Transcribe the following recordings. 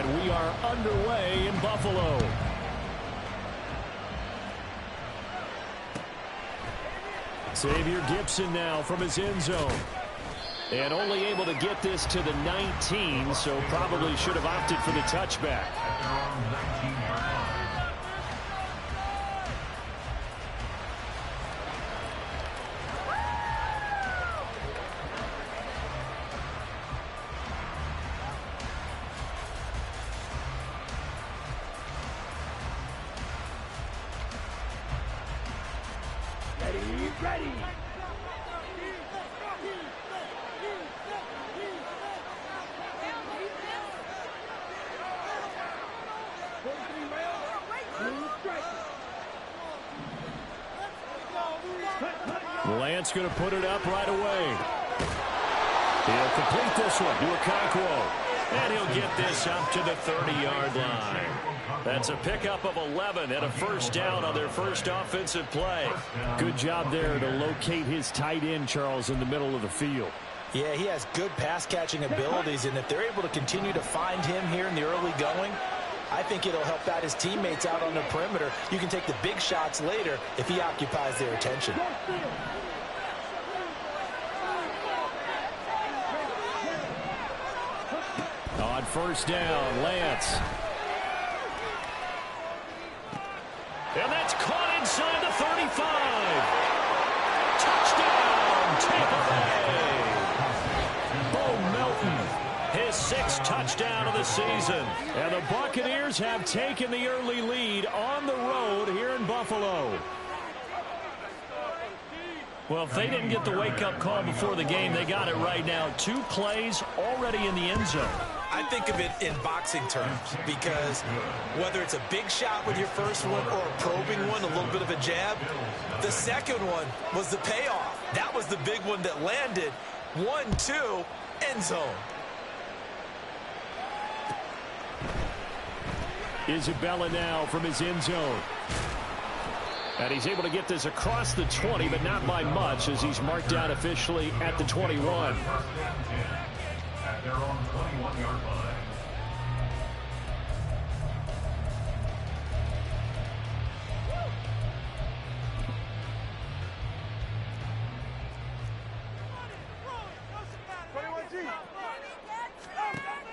And we are underway in Buffalo. Xavier Gipson now from his end zone. And only able to get this to the 19, so probably should have opted for the touchback. Ready. Lance going to put it up right away. He'll complete this one to Okonkwo. And he'll get this up to the 30-yard line. That's a pickup of 11 and a first down on their first offensive play. Good job there to locate his tight end, Charles, in the middle of the field. Yeah, he has good pass-catching abilities, and if they're able to continue to find him here in the early going, I think it'll help out his teammates out on the perimeter. You can take the big shots later if he occupies their attention. On first down, Lance. And that's caught inside the 35. Touchdown, Tampa Bay. Bo Melton, his 6th touchdown of the season. And the Buccaneers have taken the early lead on the road here in Buffalo. Well, if they didn't get the wake-up call before the game, they got it right now. 2 plays already in the end zone. I think of it in boxing terms because whether it's a big shot with your first one or a probing one, a little bit of a jab, the second one was the payoff. That was the big one that landed. 1-2, end zone. Isabella now from his end zone. And he's able to get this across the 20, but not by much as he's marked down officially at the 21. At their own 21-yard line.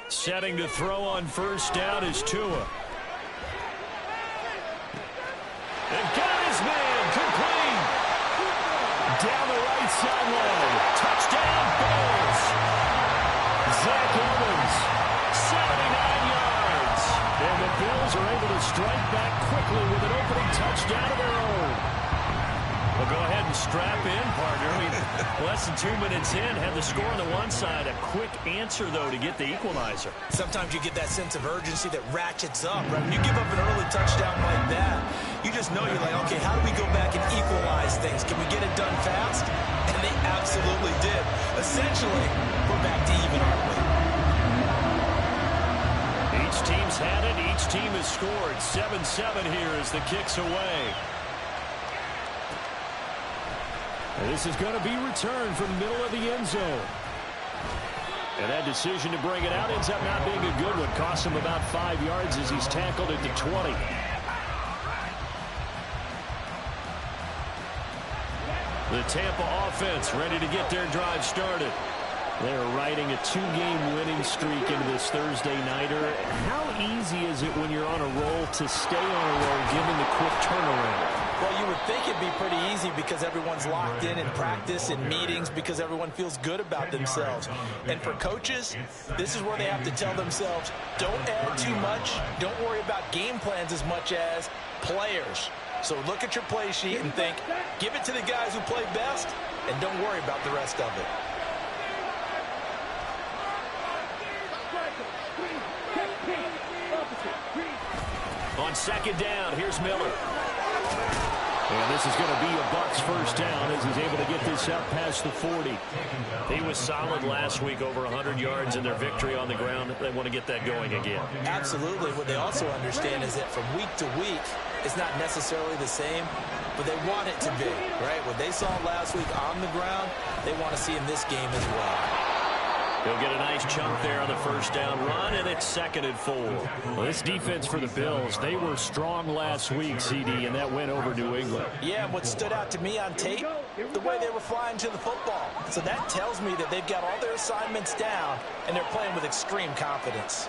Setting to throw on first down is Tua. And got his man complete. Down the right sideline. Touchdown, Bills. Zach Evans, 79 yards. And the Bills are able to strike back quickly with an opening touchdown of their own. Well, go ahead and strap in, partner. I mean, less than 2 minutes in, had the score on the one side. A quick answer, though, to get the equalizer. Sometimes you get that sense of urgency that ratchets up, right? When you give up an early touchdown like that, you just know you're like, okay, how do we go back and equalize things? Can we get it done fast? And they absolutely did. Essentially, we're back to even, aren't we? Each team's had it. Each team has scored. 7-7 here as the kick's away. And this is going to be returned from the middle of the end zone. And that decision to bring it out ends up not being a good one. Costs him about 5 yards as he's tackled at the 20. The Tampa offense ready to get their drive started. They're riding a 2-game winning streak into this Thursday nighter. How easy is it when you're on a roll to stay on a roll given the quick turnaround? Well, you would think it'd be pretty easy because everyone's locked in practice and meetings because everyone feels good about themselves. And for coaches, this is where they have to tell themselves, don't add too much. Don't worry about game plans as much as players. So look at your play sheet and think, give it to the guys who play best, and don't worry about the rest of it. On second down, here's Miller. And this is going to be a Bucs first down as he's able to get this up past the 40. He was solid last week, over 100 yards in their victory on the ground. They want to get that going again. Absolutely. What they also understand is that from week to week, it's not necessarily the same, but they want it to be, right? What they saw last week on the ground, they want to see in this game as well. He'll get a nice chunk there on the first down run, and it's 2nd and 4. Well, this defense for the Bills, they were strong last week, CD, and that went over New England. Yeah, and what stood out to me on tape, the way they were flying to the football. So that tells me that they've got all their assignments down, and they're playing with extreme confidence.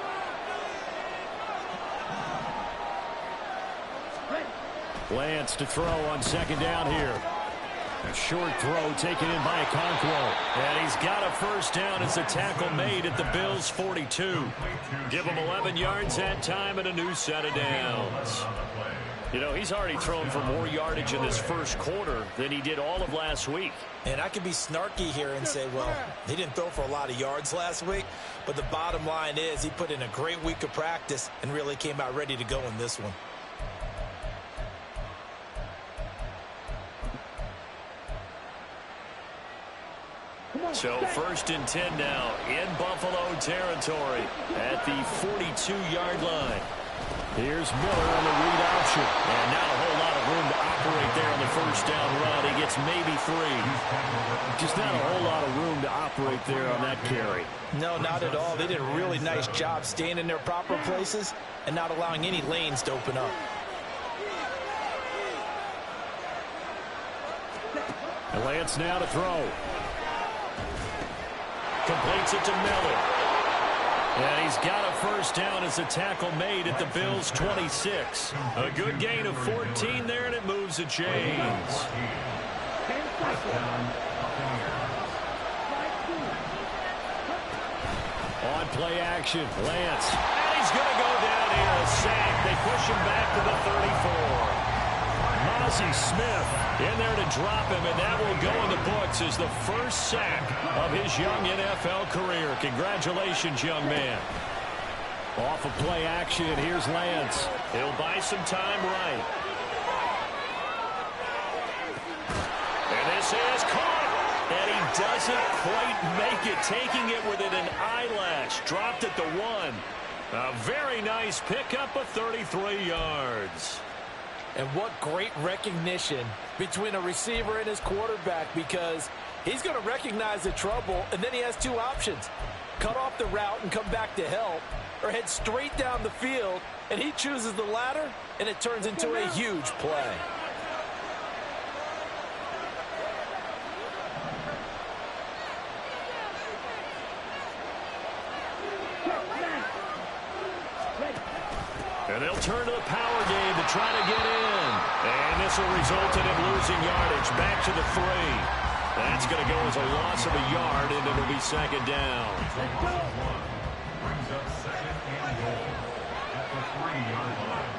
Lance to throw on 2nd down here. A short throw taken in by Okonkwo. And he's got a first down as the tackle made at the Bills' 42. Give him 11 yards that time and a new set of downs. You know, he's already thrown for more yardage in this first quarter than he did all of last week. And I could be snarky here and say, well, he didn't throw for a lot of yards last week, but the bottom line is he put in a great week of practice and really came out ready to go in this one. So 1st and 10 now in Buffalo territory at the 42-yard line. Here's Miller on the read option. And not a whole lot of room to operate there on the first down run. He gets maybe 3. Just not a whole lot of room to operate there on that carry. No, not at all. They did a really nice job staying in their proper places and not allowing any lanes to open up. And Lance now to throw. Completes it to Miller. And he's got a first down as the tackle made at the Bills' 26. A good gain of 14 there, and it moves the chains. On play action, Lance. And he's going to go down here, a sack. They push him back to the 34. Mazi Smith in there to drop him, and that will go in the books as the first sack of his young NFL career. Congratulations, young man. Off of play action, here's Lance. He'll buy some time right. And this is caught. And he doesn't quite make it, taking it within an eyelash. Dropped at the 1. A very nice pickup of 33 yards. And what great recognition between a receiver and his quarterback, because he's going to recognize the trouble, and then he has 2 options. Cut off the route and come back to help, or head straight down the field, and he chooses the latter, and it turns into a huge play. And they'll turn to the power game to try to get in. And this will result in him losing yardage back to the 3. That's going to go as a loss of a yard, and it'll be 2nd down. Brings up 2nd and goal at the 3-yard line.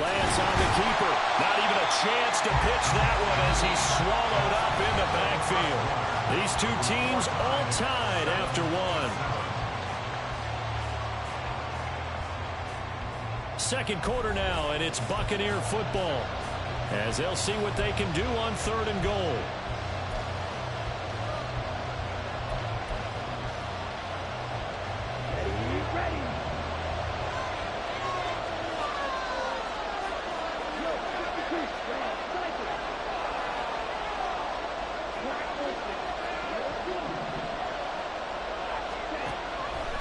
Lance on the keeper. Not even a chance to pitch that one as he's swallowed up in the backfield. These 2 teams all tied after 1. Second quarter now, and it's Buccaneer football as they'll see what they can do on 3rd and goal.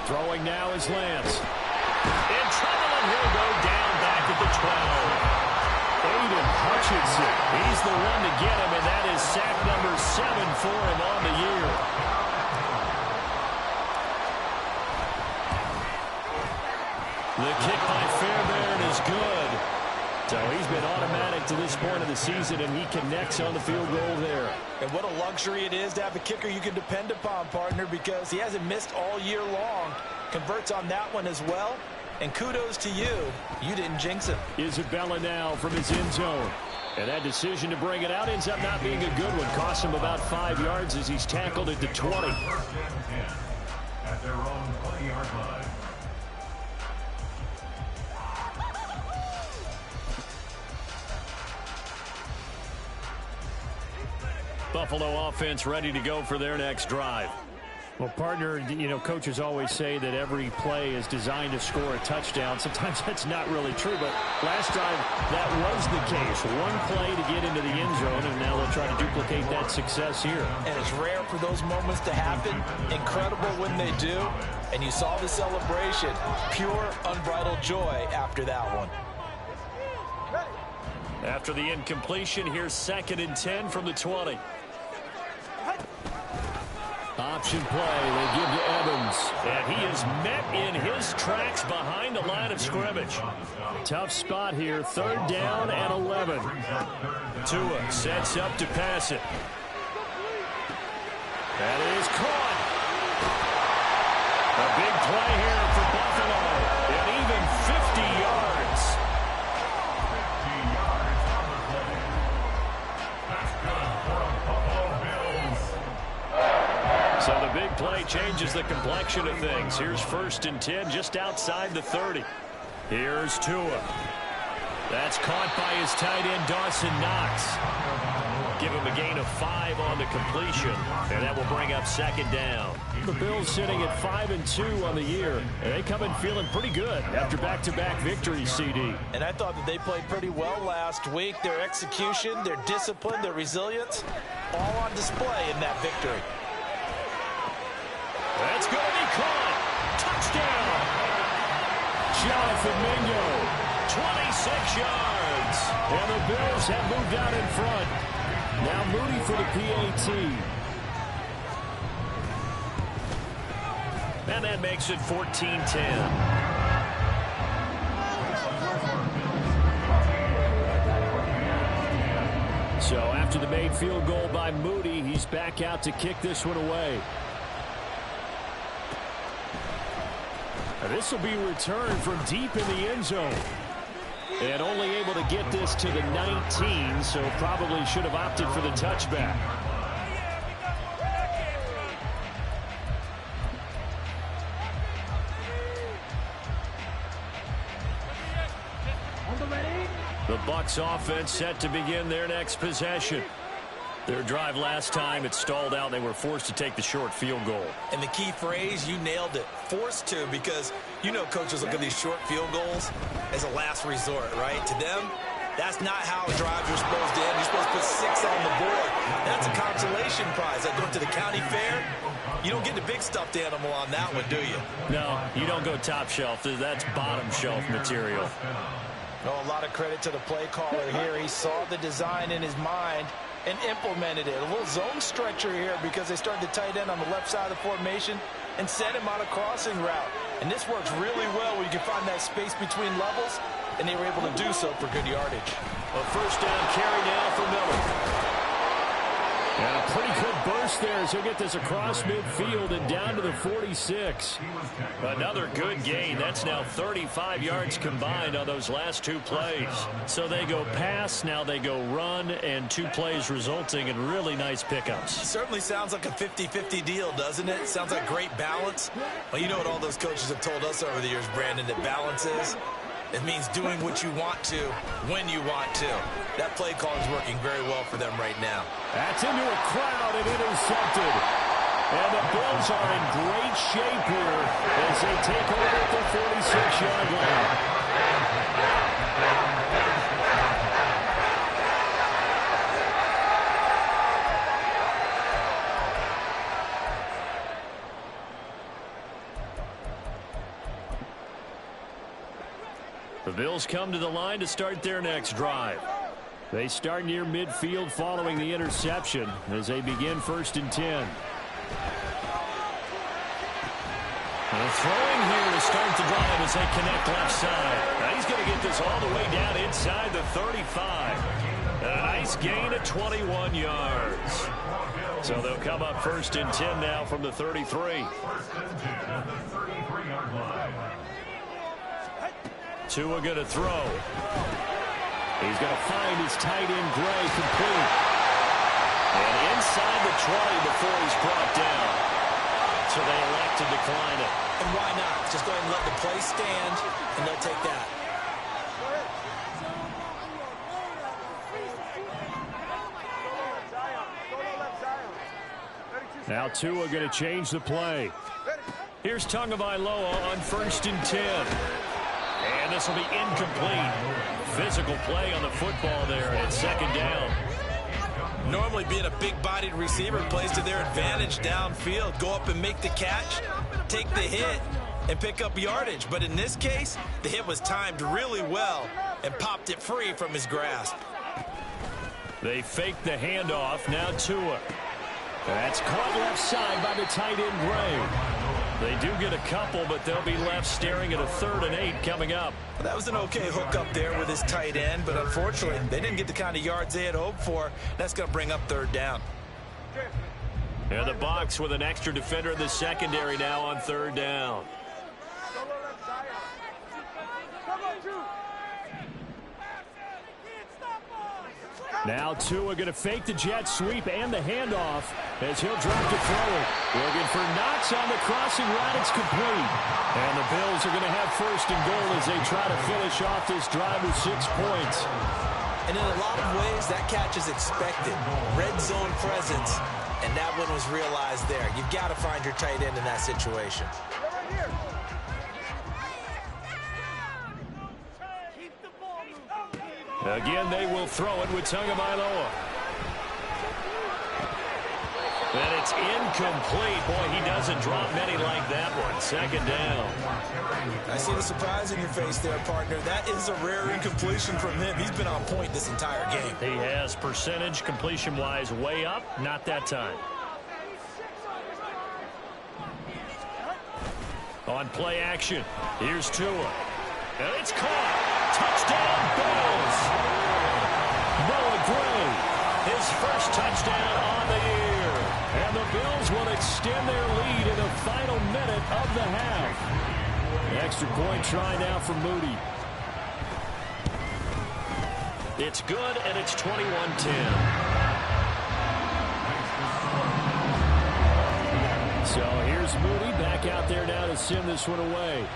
Throwing now is Lance. In trouble, and he'll go down back at the 12. Aiden Hutchinson. He's the one to get him, and that is sack number 7 for him on the year. The kick by Fairbairn is good. So he's been automatic to this point of the season, and he connects on the field goal there. And what a luxury it is to have a kicker you can depend upon, partner, because he hasn't missed all year long. Converts on that one as well. And kudos to you. You didn't jinx it. Isabella now from his end zone. And that decision to bring it out ends up not being a good one. Costs him about 5 yards as he's tackled at the 20. 1st and 10 at their own 20-yard line. Buffalo offense ready to go for their next drive. Well, partner, coaches always say that every play is designed to score a touchdown. Sometimes that's not really true, but last time that was the case. One play to get into the end zone, and now they'll try to duplicate that success here. And it's rare for those moments to happen. Incredible when they do. And you saw the celebration. Pure, unbridled joy after that one. After the incompletion, here's 2nd and 10 from the 20. Option play, they give to Evans. And he is met in his tracks behind the line of scrimmage. Tough spot here, 3rd down and 11. Tua sets up to pass it. That is caught. A big play here for Buffalo. And even 50 yards. So the big play changes the complexion of things. Here's 1st and 10 just outside the 30. Here's Tua. That's caught by his tight end, Dawson Knox. Give him a gain of 5 on the completion, and that will bring up 2nd down. The Bills sitting at 5-2 on the year, and they come in feeling pretty good after back-to-back victories, CD. And I thought that they played pretty well last week. Their execution, their discipline, their resilience, all on display in that victory. That's going to be caught. Touchdown. Jonathan Mingo, 26 yards. And the Bills have moved out in front. Now Moody for the PAT. And that makes it 14-10. So after the made field goal by Moody, he's back out to kick this one away. This will be returned from deep in the end zone. And only able to get this to the 19, so probably should have opted for the touchback. The Bucs offense set to begin their next possession. Their drive last time, it stalled out. They were forced to take the short field goal. And the key phrase, you nailed it, forced to, because coaches look at these short field goals as a last resort, right? To them, that's not how drives are supposed to end. You're supposed to put 6 on the board. That's a consolation prize. Like going to the county fair, you don't get the big stuffed animal on that one, do you? No, you don't go top shelf. That's bottom shelf material. Oh, a lot of credit to the play caller here. He saw the design in his mind and implemented it. A little zone stretcher here because they started the tight end on the left side of the formation and sent him on a crossing route. And this works really well where you can find that space between levels, and they were able to do so for good yardage. A 1st down carry now for Miller. And a pretty good burst there as he'll get this across midfield and down to the 46. Another good gain. That's now 35 yards combined on those last 2 plays. So they go pass, now they go run, and 2 plays resulting in really nice pickups. Certainly sounds like a 50-50 deal, doesn't it? Sounds like great balance. Well, you know what all those coaches have told us over the years, Brandon, that balance is? It means doing what you want to, when you want to. That play call is working very well for them right now. That's into a crowd and intercepted. And the Bills are in great shape here as they take over at the 46-yard line. The Bills come to the line to start their next drive. They start near midfield following the interception as they begin 1st and 10. And throwing here to start the drive as they connect left side. Now he's going to get this all the way down inside the 35. And a nice gain of 21 yards. So they'll come up 1st and 10 now from the 33. Tua going to throw. He's going to find his tight end, Gray, complete. And inside the 20 before he's brought down. So they elect to decline it. And why not? Just go ahead and let the play stand, and they'll take that. Now Tua going to change the play. Here's Tagovailoa on 1st and 10. And this will be incomplete. Physical play on the football there, and it's 2nd down. Normally being a big-bodied receiver plays to their advantage downfield. Go up and make the catch, take the hit, and pick up yardage. But in this case, the hit was timed really well and popped it free from his grasp. They fake the handoff. Now Tua. That's caught left side by the tight end, Gray. They do get a couple, but they'll be left staring at a 3rd and 8 coming up. Well, that was an okay hook up there with his tight end, but unfortunately, they didn't get the kind of yards they had hoped for. That's going to bring up 3rd down. And the box with an extra defender in the secondary now on 3rd down. Now Tua going to fake the jet sweep and the handoff as he'll drop to throw it. Looking for Knox on the crossing route. It's complete. And the Bills are going to have 1st and goal as they try to finish off this drive with 6 points. And in a lot of ways, that catch is expected. Red zone presence, and that one was realized there. You've got to find your tight end in that situation. Again, they will throw it with Tagovailoa. And it's incomplete. Boy, he doesn't drop many like that one. 2nd down. I see the surprise in your face there, partner. That is a rare incompletion from him. He's been on point this entire game. He has percentage completion-wise way up. Not that time. On play action, here's Tua. And it's caught. Touchdown, Bills. Noah Gray, his 1st touchdown on the year. And the Bills will extend their lead in the final minute of the half. Extra point try now for Moody. It's good, and it's 21-10. So here's Moody back out there now to send this one away.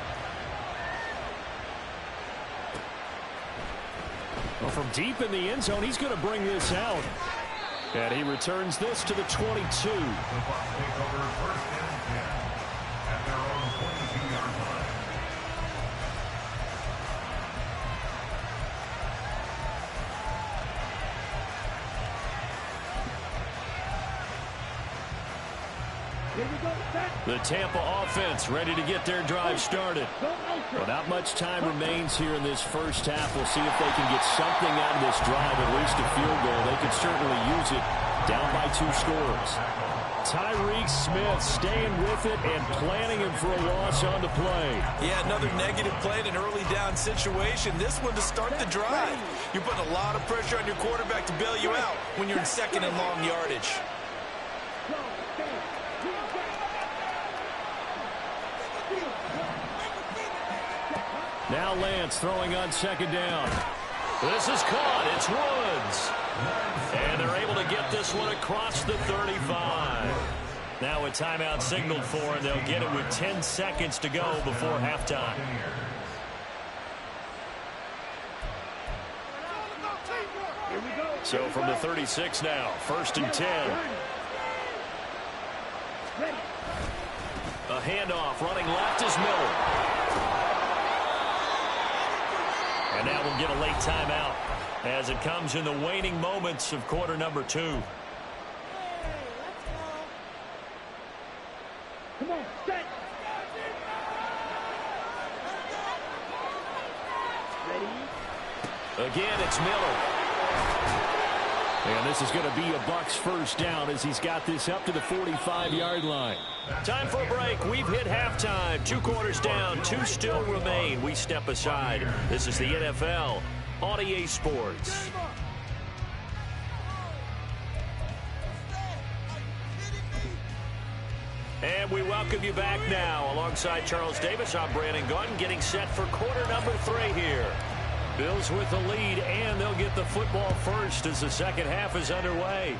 Well, from deep in the end zone, he's going to bring this out. And he returns this to the 22. The Tampa offense ready to get their drive started. Well, not much time remains here in this first half. We'll see if they can get something out of this drive, at least a field goal. They could certainly use it down by 2 scores. Tyreek Smith staying with it and planning him for a loss on the play. Yeah, another negative play in an early down situation. This one to start the drive. You're putting a lot of pressure on your quarterback to bail you out when you're in 2nd and long yardage. Now Lance throwing on 2nd down. This is caught. It's Woods. And they're able to get this one across the 35. Now a timeout signaled for, and they'll get it with 10 seconds to go before halftime. So from the 36 now, 1st and 10. A handoff running left is Miller. And now we'll get a late timeout as it comes in the waning moments of quarter number 2. Come on, set. Ready? Again, it's Miller. And this is going to be a Bucs 1st down as he's got this up to the 45-yard line. Time for a break. We've hit halftime. 2 quarters down. 2 still remain. We step aside. This is the NFL on EA Sports. And we welcome you back now. Alongside Charles Davis, I'm Brandon Gaudin, getting set for quarter number 3 here. Bills with the lead, and they'll get the football first as the second half is underway.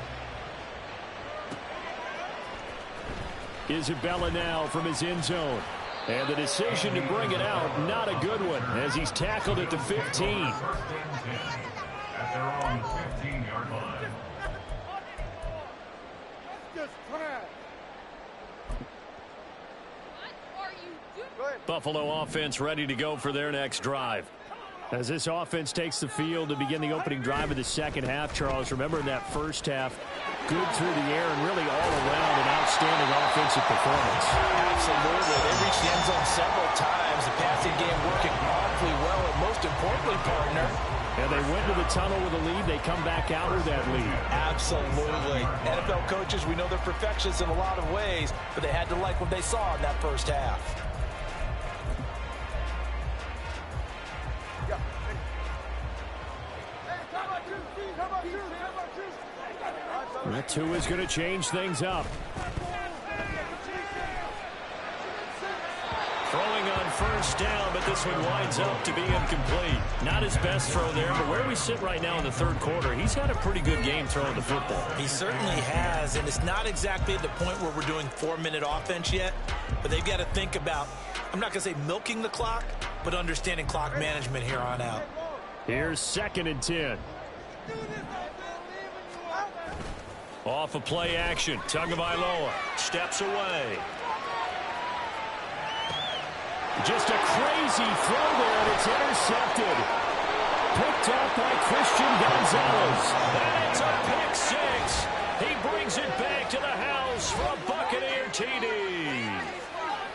Isabella now from his end zone. And the decision to bring it out, not a good one, as he's tackled at the 15. At their own 15-yard line. Just try. Buffalo offense ready to go for their next drive. As this offense takes the field to begin the opening drive of the second half, Charles, remember in that first half, good through the air and really all around an outstanding offensive performance. Absolutely. They reached the end zone several times. The passing game working awfully well, and most importantly, partner, and they went to the tunnel with a lead. They come back out with that lead. Absolutely. NFL coaches, we know they're perfectionists in a lot of ways, but they had to like what they saw in that first half. That two is going to change things up. Throwing on first down, but this one winds up to be incomplete. Not his best throw there, but where we sit right now in the third quarter, he's had a pretty good game throwing the football. He certainly has, and it's not exactly at the point where we're doing 4-minute offense yet, but they've got to think about, I'm not going to say milking the clock, but understanding clock management here on out. Here's 2nd and 10. Off of play action, Tagovailoa steps away. Just a crazy throw there, and it's intercepted. Picked up by Christian Gonzalez. And it's a pick six. He brings it back to the house for a Buccaneer TD.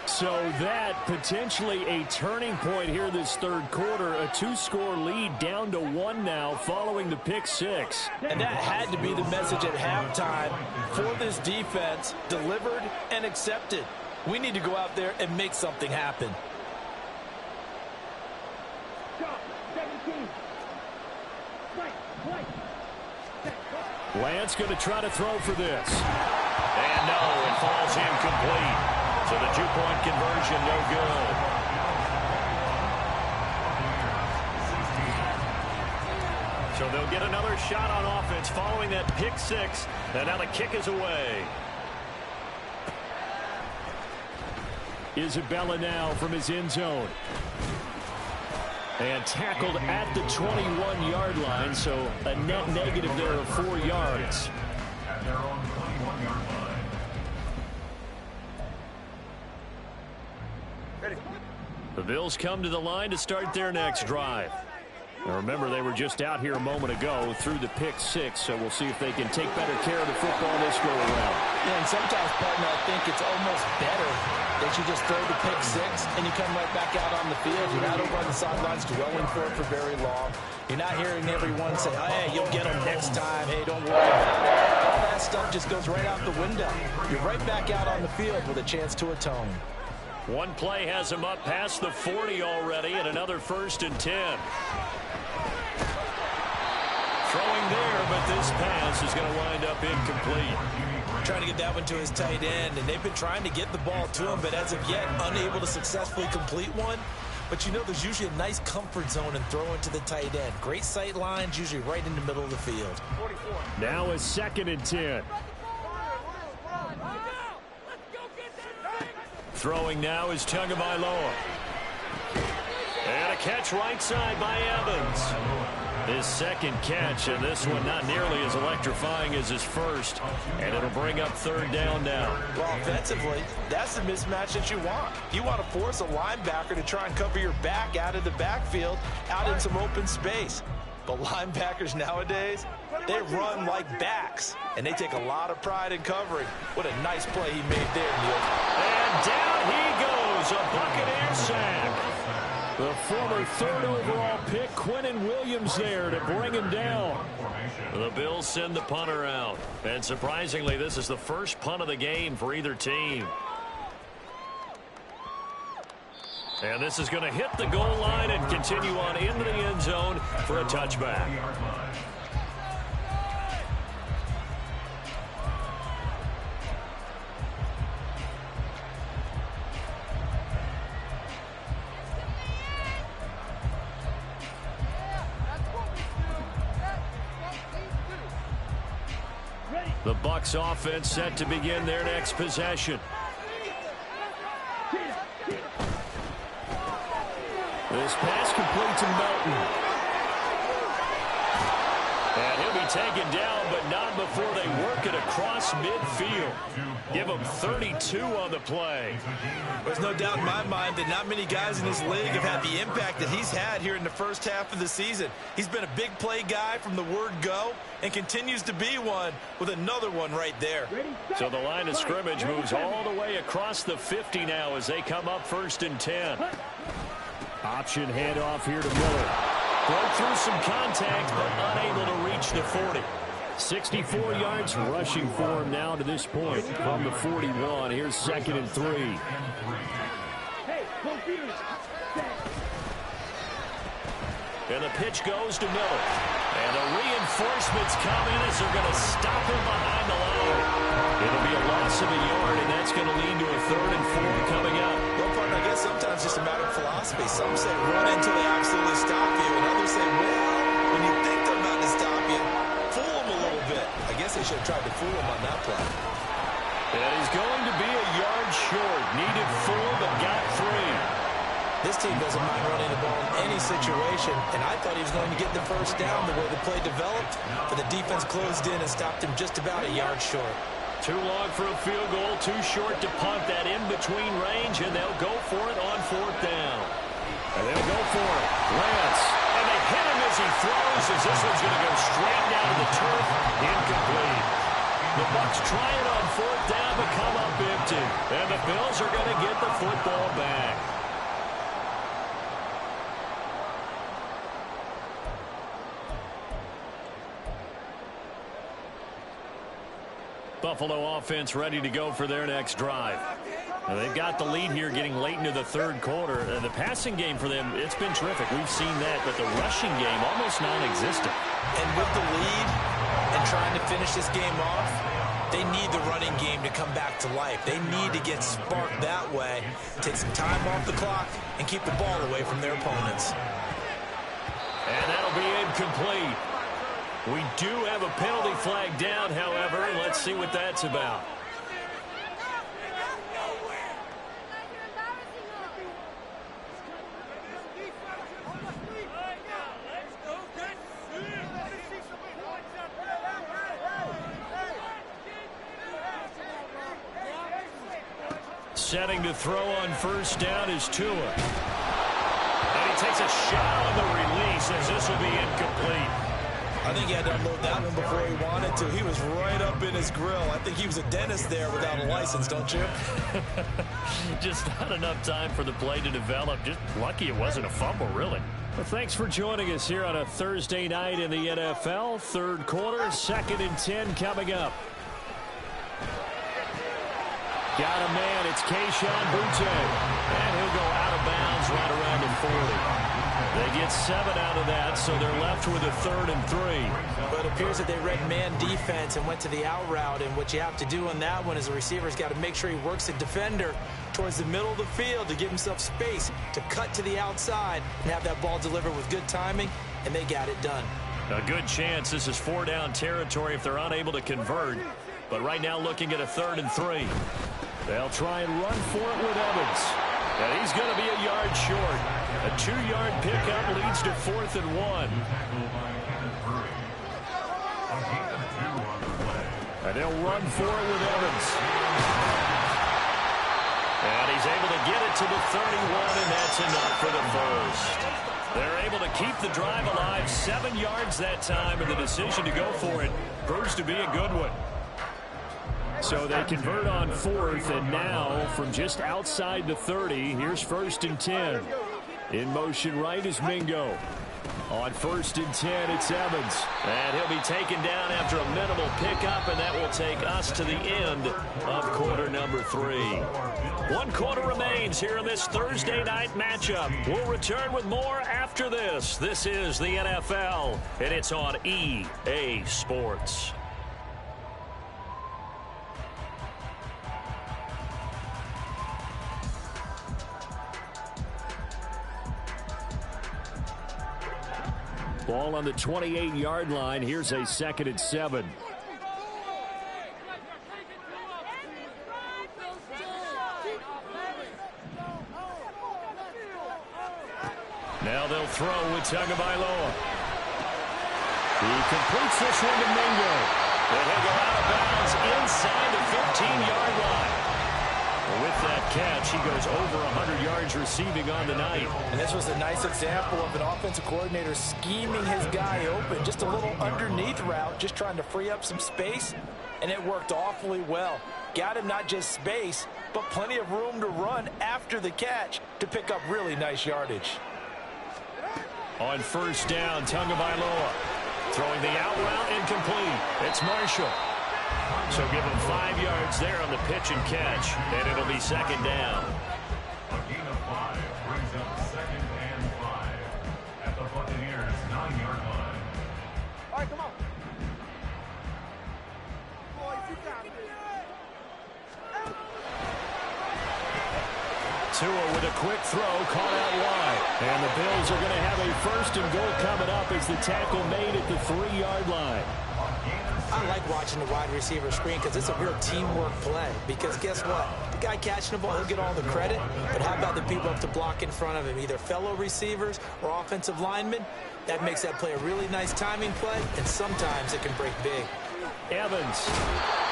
So that potentially a turning point here this third quarter. A 2-score lead down to 1 now following the pick six. And that had to be the message at halftime for this defense, delivered and accepted. We need to go out there and make something happen. Lance going to try to throw for this. And no, it falls incomplete. So the 2-point conversion, no good. So they'll get another shot on offense following that pick six. And now the kick is away. Isabella now from his end zone. And tackled at the 21-yard line, so a net negative there of 4 yards. At their own 21-yard line. The Bills come to the line to start their next drive. Now remember, they were just out here a moment ago through the pick six, so we'll see if they can take better care of the football this go around. Yeah, and sometimes, partner, I think it's almost better that you just throw the pick six and you come right back out on the field. You're not over on the sidelines dwelling for it for very long. You're not hearing everyone say, oh, hey, you'll get them next time. Hey, don't worry about it. All that stuff just goes right out the window. You're right back out on the field with a chance to atone. One play has him up past the 40 already, and another 1st and 10. Throwing there, but this pass is going to wind up incomplete. Trying to get that one to his tight end, and they've been trying to get the ball to him, but as of yet, unable to successfully complete one. But you know there's usually a nice comfort zone in throwing to the tight end. Great sight lines, usually right in the middle of the field. Now a 2nd and 10. Throwing now is Tagovailoa. And a catch right side by Evans. His second catch, and this one not nearly as electrifying as his first. And it'll bring up 3rd down now. Well, offensively, that's the mismatch that you want. You want to force a linebacker to try and cover your back out of the backfield, out in some open space. But linebackers nowadays, they run like backs, and they take a lot of pride in covering. What a nice play he made there, Neil. And down he goes, a Buccaneer sack. The former 3rd overall pick, Quinnen Williams, there to bring him down. The Bills send the punter out. And surprisingly, this is the first punt of the game for either team. And this is going to hit the goal line and continue on into the end zone for a touchback. The Bucs offense set to begin their next possession. This pass complete to Melton. And he'll be taken down, but not before they work it across midfield. Give him 32 on the play. There's no doubt in my mind that not many guys in this league have had the impact that he's had here in the first half of the season. He's been a big play guy from the word go and continues to be one with another one right there. So the line of scrimmage moves all the way across the 50 now as they come up 1st and 10. Option handoff here to Miller. Broke through some contact, but unable to reach the 40. 64 yards rushing for him now to this point from the 41. Here's 2nd and 3. And the pitch goes to Miller. And the reinforcements come in as they're going to stop him behind the line. It'll be a loss of a yard, and that's going to lead to a 3rd and 4 coming up. Well, partner, I guess sometimes it's just a matter of philosophy. Some say run until they absolutely stop you, and others say, well, when you think they're about to stop you, fool them a little bit. I guess they should have tried to fool him on that play. And he's going to be a yard short. Needed 4, but got 3. This team doesn't mind running the ball in any situation, and I thought he was going to get the first down the way the play developed, but the defense closed in and stopped him just about a yard short. Too long for a field goal, too short to punt that in-between range, and they'll go for it on 4th down. And they'll go for it. Lance, and they hit him as he throws, as this one's going to go straight down to the turf. Incomplete. The Bucs try it on 4th down, but come up empty. And the Bills are going to get the football back. Buffalo offense ready to go for their next drive. Now they've got the lead here getting late into the 3rd quarter. The passing game for them, it's been terrific. We've seen that, but the rushing game almost non-existent. And with the lead and trying to finish this game off, they need the running game to come back to life. They need to get sparked that way, take some time off the clock, and keep the ball away from their opponents. And that'll be incomplete. We do have a penalty flag down, however. Let's see what that's about. Setting to throw on 1st down is Tua. And he takes a shot on the release as this will be incomplete. I think he had to unload that one before he wanted to. He was right up in his grill. I think he was a dentist there without a license, don't you? Just not enough time for the play to develop. Just lucky it wasn't a fumble, really. Well, thanks for joining us here on a Thursday night in the NFL. 3rd quarter, 2nd and 10 coming up. Got a man, it's Kayshon Boutte. And he'll go out of bounds right around the 40. They get 7 out of that, so they're left with a 3rd and 3. But it appears that they read man defense and went to the out route, and what you have to do on that one is the receiver's got to make sure he works the defender towards the middle of the field to give himself space to cut to the outside and have that ball delivered with good timing, and they got it done. A good chance this is 4-down territory if they're unable to convert. But right now looking at a 3rd and 3. They'll try and run for it with Evans. And he's going to be a yard short. A 2-yard pickup leads to 4th and 1. And they'll run for it with Evans. And he's able to get it to the 31, and that's enough for the first. They're able to keep the drive alive, 7 yards that time, and the decision to go for it proves to be a good one. So they convert on 4th, and now from just outside the 30, here's 1st and 10. In motion right is Mingo. On 1st and 10, it's Evans. And he'll be taken down after a minimal pickup, and that will take us to the end of quarter number 3. 1 quarter remains here in this Thursday night matchup. We'll return with more after this. This is the NFL, and it's on EA Sports. Ball on the 28-yard line. Here's a 2nd and 7. Now they'll throw with Tagovailoa. He completes this one to Mingo. And he'll go out of bounds inside the 15-yard line. With that catch, he goes over 100 yards receiving on the night. And this was a nice example of an offensive coordinator scheming his guy open. Just a little underneath route, just trying to free up some space. And it worked awfully well. Got him not just space, but plenty of room to run after the catch to pick up really nice yardage. On first down, Tagovailoa throwing the out route incomplete. It's Marshall. So give him 5 yards there on the pitch and catch, and it'll be second down. A gain of 5 brings up 2nd and 5 at the Buccaneers' 9-yard line. All right, come on. Boys, you got it. Tua with a quick throw, caught out wide. And the Bills are going to have a 1st and goal coming up as the tackle made at the 3-yard line. I like watching the wide receiver screen because it's a real teamwork play. Because guess what? The guy catching the ball, he'll get all the credit. But how about the people up to block in front of him, either fellow receivers or offensive linemen? That makes that play a really nice timing play, and sometimes it can break big. Evans.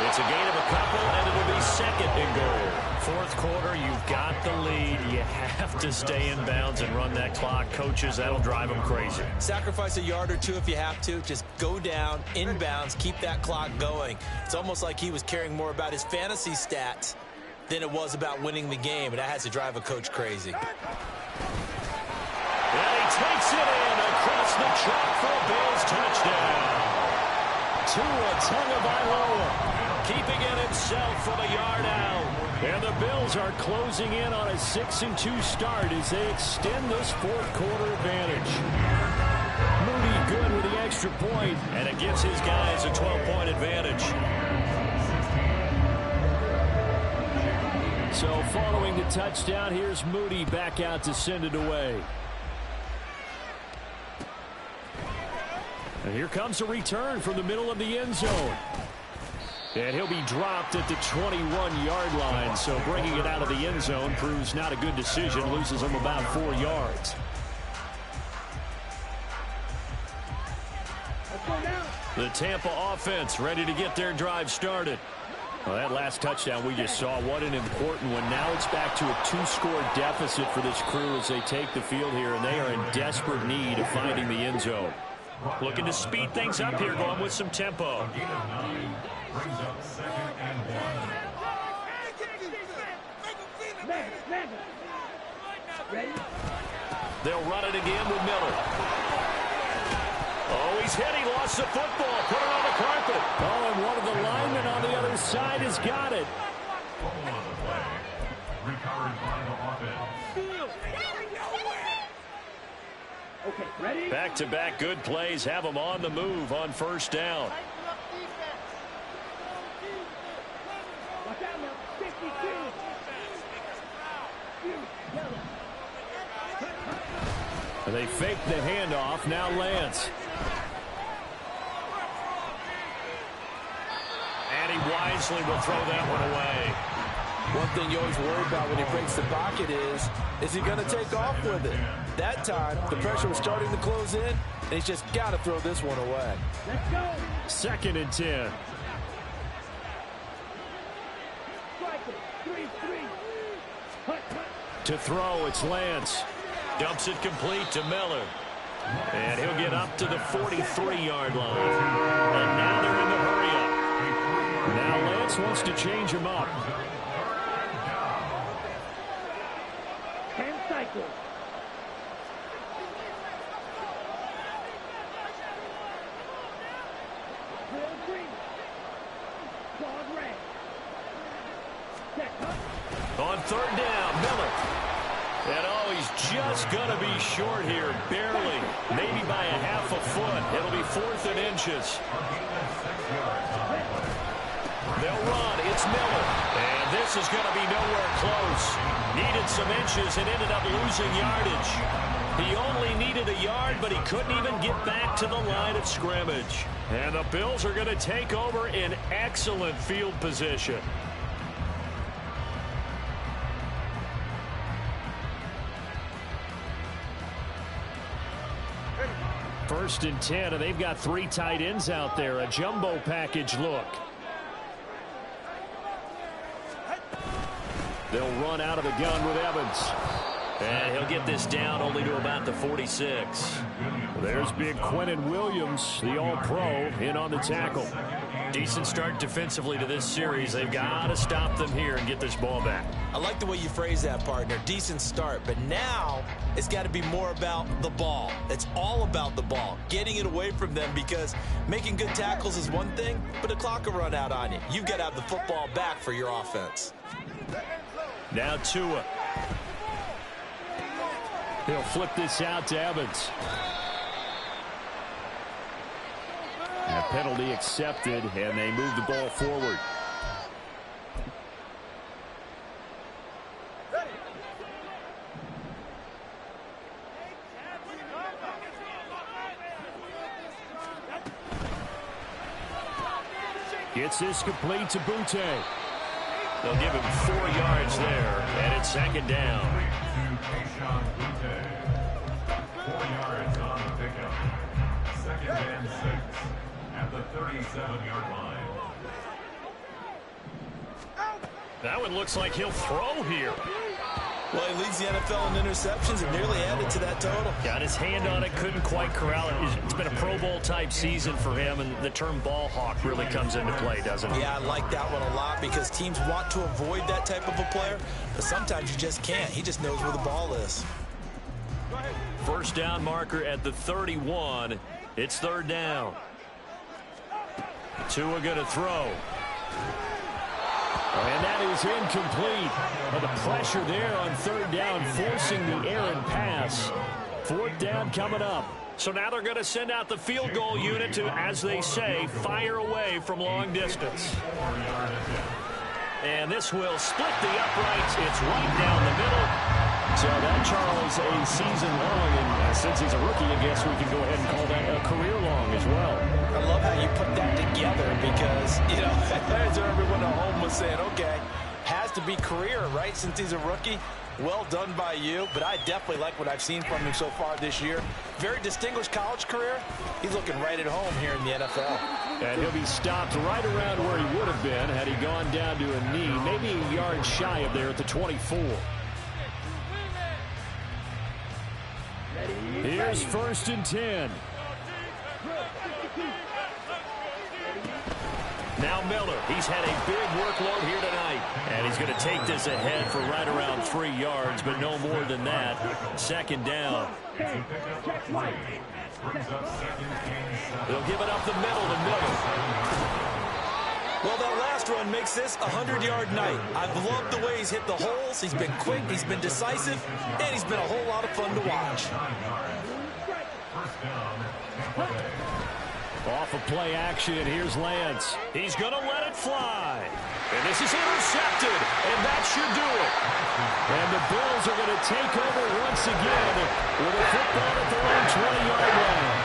It's a gain of a couple, and it'll be 2nd and goal. 4th quarter, you've got the lead. You have to stay in bounds and run that clock. Coaches, that'll drive them crazy. Sacrifice a yard or two if you have to. Just go down, in bounds, keep that clock going. It's almost like he was caring more about his fantasy stats than it was about winning the game, and that has to drive a coach crazy. And he takes it in across the track for a Bills touchdown. Tua Tagovailoa keeping it himself from a yard out. And the Bills are closing in on a 6-2 start as they extend this 4th quarter advantage. Moody good with the extra point, and it gives his guys a 12-point advantage. So following the touchdown, here's Moody back out to send it away. And here comes a return from the middle of the end zone. And he'll be dropped at the 21-yard line. So bringing it out of the end zone proves not a good decision. Loses him about 4 yards. The Tampa offense ready to get their drive started. Well, that last touchdown we just saw, what an important one. Now it's back to a 2-score deficit for this crew as they take the field here, and they are in desperate need of finding the end zone. Looking to speed things up here, going with some tempo. Gain of 9 brings up 2nd and 1. They'll run it again with Miller. Oh, he's hit. He lost the football. Put it on the carpet. Oh, and one of the linemen on the other side has got it. Fumble on the play. Recovered by the offense. Okay, ready? Back-to-back good plays have them on the move on first down. Watch out now. 52. They fake the handoff. Now Lance. And he wisely will throw that one away. One thing you always worry about when he breaks the pocket is he going to take off with it? That time, the pressure was starting to close in, and he's just got to throw this one away. Let's go. 2nd and 10. Strike it. 3-3. Hut, hut. To throw, it's Lance. Dumps it complete to Miller. And he'll get up to the 43-yard line. And now they're in the hurry-up. Now Lance wants to change him up. 10 cycles. Drill green. Dog red. Check, huh? On 3rd down, Miller. And oh, he's just going to be short here, barely. Maybe by a half a foot. It'll be 4th and inches. They'll run. It's Miller. And this is going to be nowhere close. Needed some inches and ended up losing yardage. He only needed a yard, but he couldn't even get back to the line of scrimmage. And the Bills are going to take over in excellent field position. first and 10, and they've got 3 tight ends out there. A jumbo package look. They'll run out of the gun with Evans. And he'll get this down only to about the 46. There's big Quentin Williams, the All-Pro, in on the tackle. Decent start defensively to this series. They've got to stop them here and get this ball back. I like the way you phrase that, partner. Decent start, but now it's got to be more about the ball. It's all about the ball, getting it away from them, because making good tackles is one thing, but the clock will run out on you. You've got to have the football back for your offense. Now Tua. He'll flip this out to Evans. And a penalty accepted, and they move the ball forward. Gets this complete to Butte. They'll give him 4 yards there, and it's second down. 4 yards on the pickup. Second and 6 at the 37-yard line. That one looks like he'll throw here. Well, he leads the NFL in interceptions and nearly added to that total. Got his hand on it, couldn't quite corral it. It's been a Pro Bowl type season for him, and the term ball hawk really comes into play, doesn't it? Yeah, I like that one a lot, because teams want to avoid that type of a player, but sometimes you just can't. He just knows where the ball is. First down marker at the 31. It's third down. Tua going to throw. And that is incomplete. Well, the pressure there on third down, forcing the errant pass. Fourth down coming up. So now they're going to send out the field goal unit to, as they say, fire away from long distance. And this will split the uprights. It's right down the middle. So that, Charles, a season long, and since he's a rookie, I guess we can go ahead and call that a career long as well. I love how you put that together, because, you know, as everyone at home was saying, okay, has to be career, right, since he's a rookie. Well done by you, but I definitely like what I've seen from him so far this year. Very distinguished college career. He's looking right at home here in the NFL. And he'll be stopped right around where he would have been had he gone down to a knee, maybe a yard shy of there at the 24. Here's first and 10. Now Miller, he's had a big workload here tonight. And he's going to take this ahead for right around 3 yards, but no more than that. Second down. They'll give it up the middle to Miller. Well, that last run makes this a 100-yard night. I've loved the way he's hit the holes. He's been quick, he's been decisive, and he's been a whole lot of fun to watch. Off of play action, here's Lance. He's going to let it fly. And this is intercepted, and that should do it. And the Bills are going to take over once again with a football at their own 20-yard line.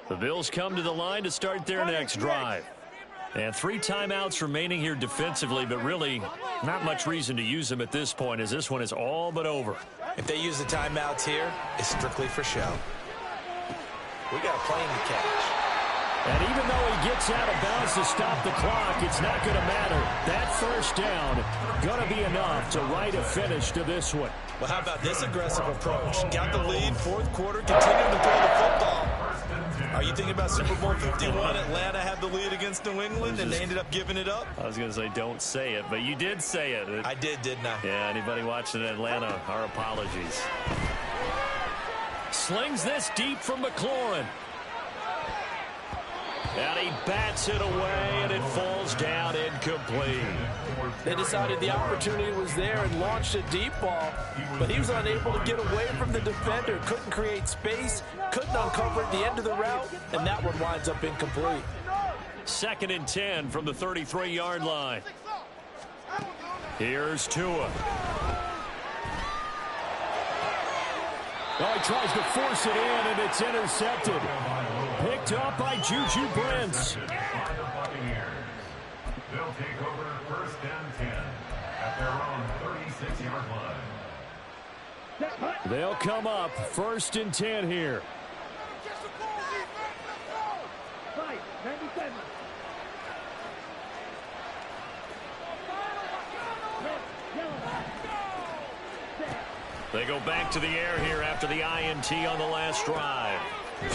The Bills come to the line to start their next drive. And 3 timeouts remaining here defensively, but really not much reason to use them at this point, as this one is all but over. If they use the timeouts here, it's strictly for show. We got a plane to catch. And even though he gets out of bounds to stop the clock, it's not going to matter. That first down going to be enough to write a finish to this one. Well, how about this aggressive approach? Got the lead, fourth quarter, continuing to throw the football. Are you thinking about Super Bowl 51? Atlanta had the lead against New England, and they ended up giving it up? I was going to say don't say it, but you did say it. I did, didn't I? Yeah, anybody watching Atlanta, our apologies. Slings this deep from McLaurin. And he bats it away, and it falls down incomplete. They decided the opportunity was there and launched a deep ball, but he was unable to get away from the defender, couldn't create space, couldn't uncover at the end of the route, and that one winds up incomplete. Second and 10 from the 33-yard line. Here's Tua. Oh, he tries to force it in, and it's intercepted. Picked up by Juju Brents. will take over 1st and 10 at their own 36-yard line. They'll come up 1st and 10 here. 97. They go back to the air here after the INT on the last drive.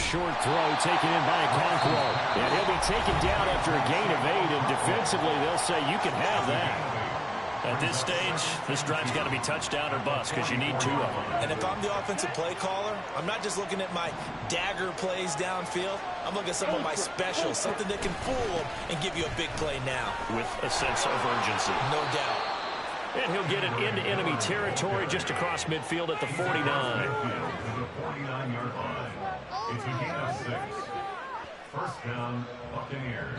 Short throw taken in by Okonkwo. And he'll be taken down after a gain of 8, and defensively they'll say you can have that. At this stage, this drive's got to be touchdown or bust because you need 2 of them. And if I'm the offensive play caller, I'm not just looking at my dagger plays downfield. I'm looking at some of my specials, something that can fool them and give you a big play now. With a sense of urgency. No doubt. And he'll get it into enemy territory just across midfield at the 49. To the 49-yard line. It's a gain of 6. 1st down, Buccaneers.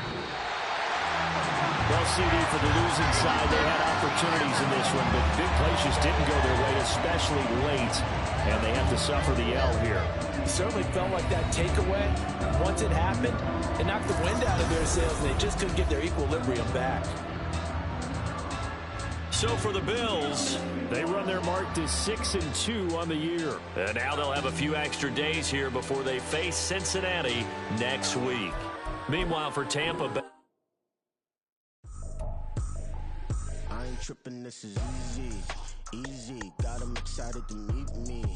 Well, CD, for the losing side, they had opportunities in this one, but big plays just didn't go their way, especially late, and they have to suffer the L here. It certainly felt like that takeaway. Once it happened, it knocked the wind out of their sails, and they just couldn't get their equilibrium back. So for the Bills, they run their mark to 6-2 on the year. And now they'll have a few extra days here before they face Cincinnati next week. Meanwhile, for Tampa Bay, I ain't tripping, this is easy, got them excited to meet me,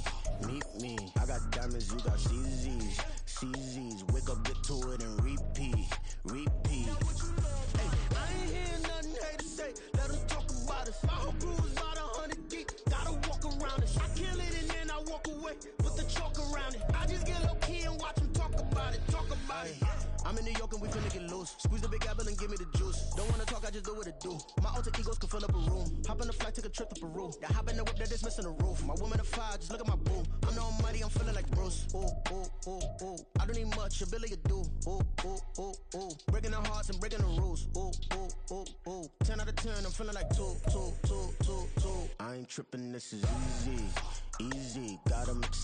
I got diamonds, you got CZs, wake up, get to it and repeat, hey, I ain't hear nothing hate to say, let them talk about us, my whole crew is about 100 deep, gotta walk around it, I kill it and then I walk away, put the chalk around it, I just get low key and watch them talk about it. I'm in New York and we finna get loose. Squeeze the big apple and give me the juice. Don't wanna talk, I just do what it do. My alter egos can fill up a room. Hop on a flight, take a trip to Peru. That hop in the whip that is missing the roof. My woman a fire, just look at my boo. I'm the almighty, I'm feeling like Bruce. Ooh. I don't need much, ability to do. Ooh. Breaking the hearts and breaking the rules. Ooh. 10 out of 10, I'm feeling like 2. I ain't tripping, this is easy, got 'em excited.